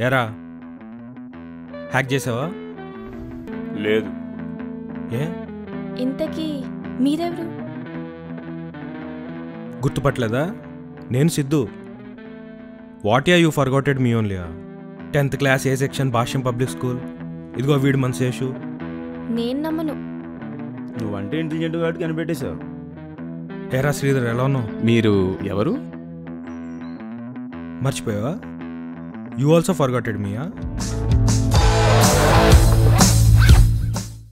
ఎరా హ్యాక్ చేసావా? లేదు. ఏ ఇంతకీ మీరెవరు? గుర్తుపట్టలేదా? నేను Siddhu. What you forgotted me only. 10th class A section Bhashyam public school. ఇదిగో వీడు మన శేషు. నేను నమ్మను. నువ్వంటే ఇంటెలిజెంట్ కాబట్టి కనిపెట్టేశావు. ఏరా శ్రీధర్ ఎలా ఉన్నావు? మీరు ఎవరు? మర్చిపోయావా? You also forgotted మీయా?